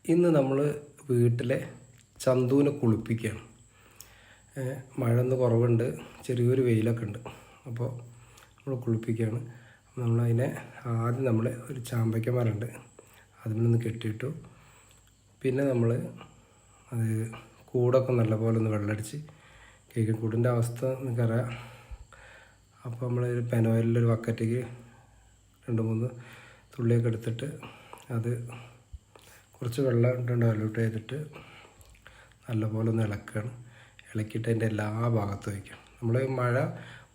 ഇന്ന് നമ്മൾ വീട്ടിലെ ചന്തുവിനെ കുളിപ്പിക്കുകയാണ്. മഴ ഒന്ന് കുറവുണ്ട്, ചെറിയൊരു വെയിലൊക്കെ ഉണ്ട്. അപ്പോൾ നമ്മൾ കുളിപ്പിക്കുകയാണ്. നമ്മളതിനെ ആദ്യം നമ്മൾ ഒരു ചാമ്പയ്ക്ക മരമുണ്ട്, അതിനൊന്ന് കെട്ടിയിട്ടു. പിന്നെ നമ്മൾ അത് കൂടൊക്കെ നല്ലപോലെ ഒന്ന് വെള്ളമടിച്ച് കേൾക്കും. കൂടിൻ്റെ അവസ്ഥ നിങ്ങൾക്കറിയാം. അപ്പോൾ നമ്മൾ ഒരു പെനോയിലൊരു ബക്കറ്റിക്ക് 2-3 തുള്ളിയൊക്കെ എടുത്തിട്ട് അത് കുറച്ച് വെള്ളം ഡൈല്യൂട്ട് ചെയ്തിട്ട് നല്ലപോലെ ഒന്ന് ഇളക്കുകയാണ്. ഇളക്കിയിട്ട് അതിൻ്റെ എല്ലാ ഭാഗത്തും വയ്ക്കണം. നമ്മൾ മഴ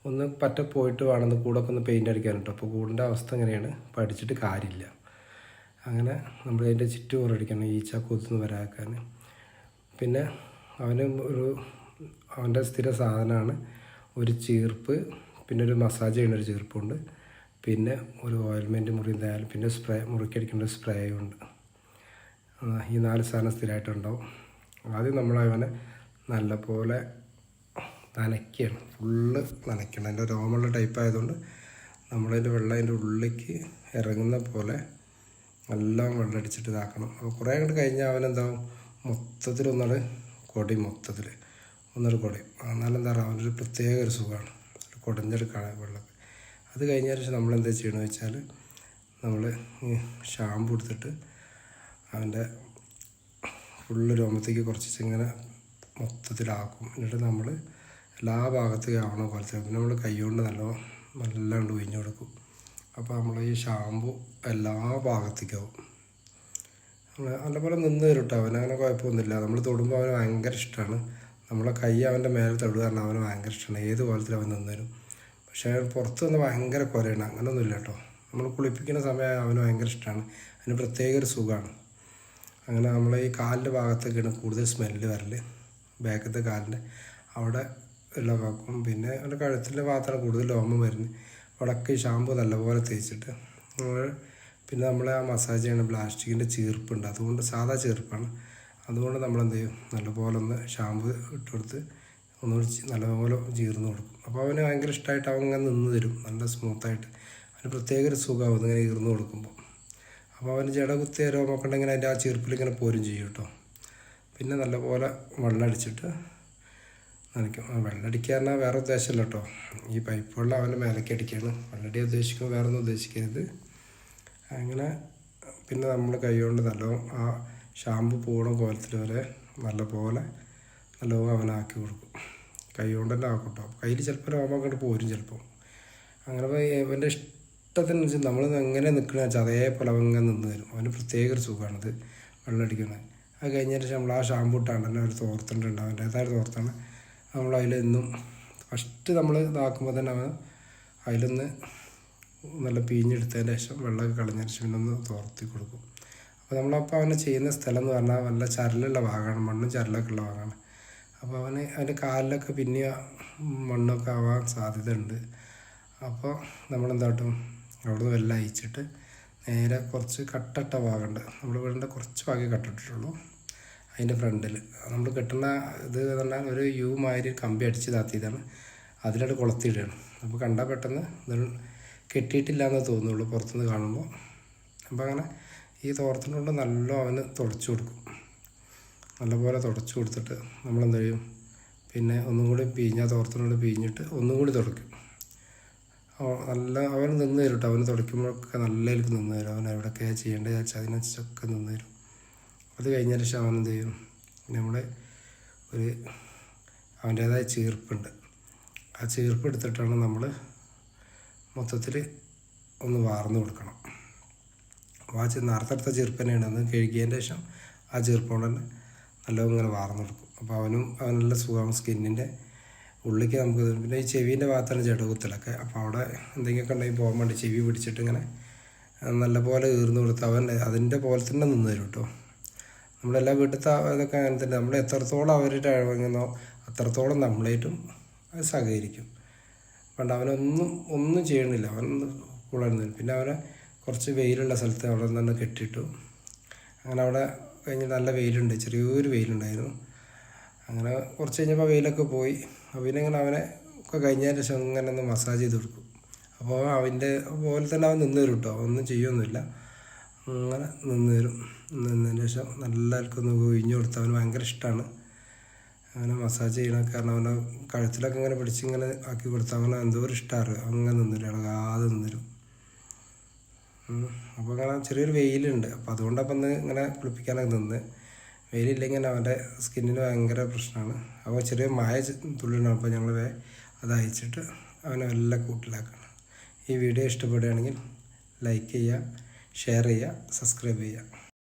ഒന്ന് പറ്റ പോയിട്ട് വേണമെന്ന് കൂടൊക്കെ ഒന്ന് പെയിൻ്റ് അടിക്കാൻ കേട്ടോ. അപ്പോൾ കൂടിൻ്റെ അവസ്ഥ എങ്ങനെയാണ് പഠിച്ചിട്ട് കാര്യമില്ല. അങ്ങനെ നമ്മൾ അതിൻ്റെ ചുറ്റുപുറടിക്കണം, ഈച്ച കൊതുന്ന് വരാക്കാൻ. പിന്നെ അവൻ്റെ സ്ഥിര സാധനമാണ് ഒരു ചീർപ്പ്, പിന്നെ ഒരു മസാജ് ചെയ്യുന്ന ഒരു ചീർപ്പുണ്ട്, പിന്നെ ഒരു ഓയിൽമെൻറ്റ് മുറി എന്തായാലും, പിന്നെ മുറിക്കടിക്കേണ്ട സ്പ്രേയും ഉണ്ട്. ഈ 4 സാധനം സ്ഥിരമായിട്ടുണ്ടാവും. ആദ്യം നമ്മളവനെ നല്ലപോലെ നനയ്ക്കുകയാണ്, ഫുള്ള് നനയ്ക്കണം. അതിൻ്റെ രോമുള്ള ടൈപ്പ് ആയതുകൊണ്ട് നമ്മളതിൻ്റെ വെള്ളം അതിൻ്റെ ഉള്ളിലേക്ക് ഇറങ്ങുന്ന പോലെ എല്ലാം വെള്ളം അടിച്ചിട്ട് ഇതാക്കണം. അപ്പോൾ കുറേ അങ്ങോട്ട് കഴിഞ്ഞാൽ അവനെന്താവും, മൊത്തത്തിൽ മൊത്തത്തിൽ ഒന്നൊരു കുടയും. എന്നാലും എന്താ പറയുക, അവനൊരു പ്രത്യേക ഒരു സുഖമാണ്, ഒരു കുടഞ്ഞെടുക്കാൻ വെള്ളമൊക്കെ. അത് കഴിഞ്ഞതിന് ശേഷം നമ്മളെന്താ ചെയ്യണമെന്ന് വെച്ചാൽ, നമ്മൾ ഷാമ്പു എടുത്തിട്ട് അവൻ്റെ ഫുള്ള് രോമത്തേക്ക് കുറച്ച് ഇങ്ങനെ മൊത്തത്തിലാക്കും. എന്നിട്ട് നമ്മൾ എല്ലാ ഭാഗത്തേക്കും ആവണ പോലത്തെ പിന്നെ നമ്മൾ കൈകൊണ്ട് നല്ലാണ്ട് ഒഴിഞ്ഞു കൊടുക്കും. അപ്പോൾ നമ്മൾ ഈ ഷാമ്പു എല്ലാ ഭാഗത്തേക്കാവും. നല്ലപോലെ നിന്ന് തരും കേട്ടോ. അവനങ്ങനെ കുഴപ്പമൊന്നുമില്ല. നമ്മൾ തൊടുമ്പോൾ അവന് ഭയങ്കര ഇഷ്ടമാണ്. നമ്മളെ കൈ അവൻ്റെ മേലെ തൊടുക കാരണം അവന് ഭയങ്കര ഇഷ്ടമാണ്. ഏത് കോലത്തിൽ അവൻ നിന്ന് തരും. പക്ഷേ പുറത്ത് നിന്ന് ഭയങ്കര കുരയാണ്, അങ്ങനെയൊന്നുമില്ല കേട്ടോ. നമ്മൾ കുളിപ്പിക്കുന്ന സമയം അവന് ഭയങ്കര ഇഷ്ടമാണ്. അതിന് പ്രത്യേക ഒരു സുഖമാണ്. അങ്ങനെ നമ്മൾ ഈ കാലിൻ്റെ ഭാഗത്തൊക്കെയാണ് കൂടുതൽ സ്മെല്ല് വരൽ, ബാക്കത്തെ കാലിൻ്റെ അവിടെ ഉള്ള ഭാഗം. പിന്നെ അവൻ്റെ കഴുത്തിൻ്റെ ഭാഗത്താണ് കൂടുതൽ രോമം വരുന്നത്. അവിടെയൊക്കെ ഈ ഷാമ്പു നല്ലപോലെ തേച്ചിട്ട് പിന്നെ നമ്മൾ ആ മസാജ് ചെയ്യുന്ന പ്ലാസ്റ്റിക്കിൻ്റെ ചീർപ്പുണ്ട്, അതുകൊണ്ട് സാധാ ചീർപ്പാണ്. അതുകൊണ്ട് നമ്മളെന്ത് ചെയ്യും, നല്ലപോലെ ഒന്ന് ഷാമ്പു ഇട്ട് കൊടുത്ത് ഒന്നുകൂടി നല്ലപോലെ ചീർന്ന് കൊടുക്കും. അപ്പോൾ അവന് ഭയങ്കര ഇഷ്ടമായിട്ട് അവൻ ഇങ്ങനെ നിന്ന് തരും, നല്ല സ്മൂത്തായിട്ട്. അവന് പ്രത്യേക ഒരു സുഖമാവും ഇങ്ങനെ ഈർന്ന് കൊടുക്കുമ്പോൾ. അപ്പോൾ അവന് ജട കുത്തിയ രോമൊക്കെ ഉണ്ടെങ്കിൽ അതിൻ്റെ ആ ചീർപ്പിൽ ഇങ്ങനെ പോരും ചെയ്യും കേട്ടോ. പിന്നെ നല്ലപോലെ വെള്ളം അടിച്ചിട്ട് നനയ്ക്കും. വെള്ളമടിക്കുക പറഞ്ഞാൽ വേറെ ഉദ്ദേശമല്ല കേട്ടോ, ഈ പൈപ്പ് വെള്ളം അവൻ്റെ മേലേക്ക് അടിക്കുകയാണ്. വെള്ളടി ഉദ്ദേശിക്കുമ്പോൾ വേറെ ഒന്നും ഉദ്ദേശിക്കരുത്. അങ്ങനെ പിന്നെ നമ്മൾ കൈകൊണ്ട് ആ ഷാമ്പു പോകണ കോലത്തിൽ വരെ നല്ലപോലെ അവനാക്കി കൊടുക്കും. കൈ കൊണ്ട് തന്നെ ആക്കും കേട്ടോ. കയ്യിൽ ചിലപ്പോൾ രോമം അങ്ങോട്ട് പോരും ചിലപ്പോൾ. അങ്ങനെ അവൻ്റെ ഇഷ്ടത്തിന് വെച്ചാൽ നമ്മൾ എങ്ങനെ നിൽക്കണമെന്ന് വെച്ചാൽ അതേപോലെ അവൻ ഇങ്ങനെ നിന്ന് തരും. അവന് പ്രത്യേക ഒരു സുഖമാണിത് വെള്ളമടിക്കുന്നത്. അത് കഴിഞ്ഞതിന് ശേഷം നമ്മൾ ആ ഷാമ്പു ഇട്ടാണ്ട് തന്നെ ഒരു തോർത്തുണ്ട്, അവൻ്റേതായ തോർത്താണ്. നമ്മൾ അതിലെന്നും ഫസ്റ്റ് നമ്മൾ ഇതാക്കുമ്പോൾ തന്നെ അവൻ അതിലൊന്ന് നല്ല പിഴിഞ്ഞെടുത്തതിന് ശേഷം വെള്ളമൊക്കെ കളഞ്ഞതിന് ശേഷം പിന്നെ ഒന്ന് തോർത്തി കൊടുക്കും. അപ്പോൾ നമ്മളപ്പോൾ അവന് ചെയ്യുന്ന സ്ഥലം എന്ന് പറഞ്ഞാൽ നല്ല ചരലുള്ള ഭാഗമാണ്, മണ്ണും ചരലൊക്കെ ഉള്ള ഭാഗമാണ്. അപ്പോൾ അവൻ്റെ കാലിലൊക്കെ പിന്നെ മണ്ണൊക്കെ ആവാൻ സാധ്യത ഉണ്ട്. അപ്പോൾ നമ്മളെന്താട്ടും അവിടുന്ന് വെള്ളം അയച്ചിട്ട് നേരെ കുറച്ച് കട്ടിട്ട ഭാഗമുണ്ട്, നമ്മൾ വീടിൻ്റെ കുറച്ച് ഭാഗമേ കട്ടിട്ടുള്ളൂ. അതിൻ്റെ ഫ്രണ്ടിൽ നമ്മൾ കെട്ടുന്ന ഇത് പറഞ്ഞാൽ ഒരു യു മാതിരി കമ്പി അടിച്ച് താത്തിയതാണ്, അതിലോട്ട് കൊളുത്തിയിടുകയാണ്. അപ്പോൾ കണ്ടാൽ പെട്ടെന്ന് ഇത് കെട്ടിയിട്ടില്ല എന്ന് തോന്നുള്ളൂ പുറത്തുനിന്ന് കാണുമ്പോൾ. അപ്പോൾ അങ്ങനെ ഈ തോർത്തിനോണ്ട് നല്ല അവന് തുടച്ചു കൊടുക്കും. നല്ലപോലെ തുടച്ചു കൊടുത്തിട്ട് നമ്മളെന്ത് ചെയ്യും, പിന്നെ ഒന്നും കൂടി തോർത്തിനോട് പിഴിഞ്ഞിട്ട് ഒന്നും കൂടി തുടയ്ക്കും. നല്ല അവൻ നിന്ന് തരും കേട്ടോ. അവന് തുടയ്ക്കുമ്പോഴൊക്കെ നല്ല എനിക്ക് നിന്ന് തരും. അവൻ എവിടെയൊക്കെയാണ് ചെയ്യേണ്ടത് വെച്ചാൽ അതിനനുസരിച്ചൊക്കെ നിന്ന് തരും. അത് കഴിഞ്ഞതിന് ശേഷം അവനെന്ത് ചെയ്യും, നമ്മുടെ അവൻ്റേതായ ചീർപ്പുണ്ട്, ആ ചീർപ്പ് എടുത്തിട്ടാണ് നമ്മൾ മൊത്തത്തിൽ ഒന്ന് വാർന്ന് കൊടുക്കണം. അപ്പോൾ ആ നേരത്തെ ചീർപ്പ് തന്നെയാണ്. അത് കഴുകിയതിൻ്റെ ശേഷം ആ ചീർപ്പോണ്ട് തന്നെ നല്ലതും ഇങ്ങനെ വാർന്ന് കൊടുക്കും. അപ്പോൾ അവനും നല്ല സുഖം സ്കിന്നിൻ്റെ ഉള്ളിലേക്ക് നമുക്ക്. പിന്നെ ഈ ചെവീൻ്റെ ഭാഗത്താണ് ജടകുത്തലൊക്കെ. അപ്പോൾ അവിടെ എന്തെങ്കിലുമൊക്കെ ഉണ്ടെങ്കിൽ പോകാൻ വേണ്ടി ചെവി പിടിച്ചിട്ട് ഇങ്ങനെ നല്ലപോലെ ഈർന്ന് കൊടുത്ത് അവൻ അതിൻ്റെ പോലെ തന്നെ നിന്ന് തരും കേട്ടോ. നമ്മളെല്ലാ വീട്ടിലത്തെ ഇതൊക്കെ അങ്ങനെ തന്നെ. നമ്മൾ എത്രത്തോളം അവരുടെ ഇഴങ്ങുന്നോ അത്രത്തോളം നമ്മളായിട്ടും അത് സഹകരിക്കും. പണ്ട് ഒന്നും ചെയ്യണില്ല, അവൻ കൂടെ നിന്ന്. പിന്നെ അവനെ കുറച്ച് വെയിലുള്ള സ്ഥലത്ത് അവിടെ നിന്ന് കെട്ടിയിട്ടു. അങ്ങനെ അവിടെ കഴിഞ്ഞ് നല്ല വെയിലുണ്ട്, ചെറിയൊരു വെയിലുണ്ടായിരുന്നു. അങ്ങനെ കുറച്ച് കഴിഞ്ഞപ്പോൾ വെയിലൊക്കെ പോയി. പിന്നെ ഇങ്ങനെ അവനെ ഒക്കെ കഴിഞ്ഞതിന് ശേഷം ഇങ്ങനെ ഒന്ന് മസാജ് ചെയ്ത് കൊടുക്കും. അപ്പോൾ അവൻ്റെ പോലെ തന്നെ അവൻ നിന്ന് തരും കേട്ടോ, ഒന്നും ചെയ്യൊന്നുമില്ല. അങ്ങനെ നിന്ന് തരും. നിന്നതിന് ശേഷം എല്ലാവർക്കും ഒന്ന് ഒഴിഞ്ഞു കൊടുത്ത് അവന് ഭയങ്കര ഇഷ്ടമാണ് അങ്ങനെ മസാജ് ചെയ്യണം. കാരണം അവനെ കഴുത്തിലൊക്കെ ഇങ്ങനെ പിടിച്ച് ഇങ്ങനെ ആക്കി കൊടുത്താൽ അവനെ എന്തോ ഒരു ഇഷ്ടമാണ്. അങ്ങനെ നിന്നിരും, ഇളകാതെ നിന്നിരും. അപ്പോൾ അങ്ങനെ ചെറിയൊരു വെയിലുണ്ട്, അപ്പോൾ അതുകൊണ്ടപ്പം ഇന്ന് ഇങ്ങനെ കുളിപ്പിക്കാനൊക്കെ നിന്ന്. വെയിലില്ലെങ്കിൽ അവൻ്റെ സ്കിന്നിന് ഭയങ്കര പ്രശ്നമാണ്. അപ്പോൾ ചെറിയ തുള്ളിയാണ്. അപ്പോൾ ഞങ്ങൾ അത് അയച്ചിട്ട് അവനെ എല്ലാം കൂട്ടിലാക്കണം. ഈ വീഡിയോ ഇഷ്ടപ്പെടുകയാണെങ്കിൽ ലൈക്ക് ചെയ്യുക, ഷെയർ ചെയ്യുക, സബ്സ്ക്രൈബ് ചെയ്യുക.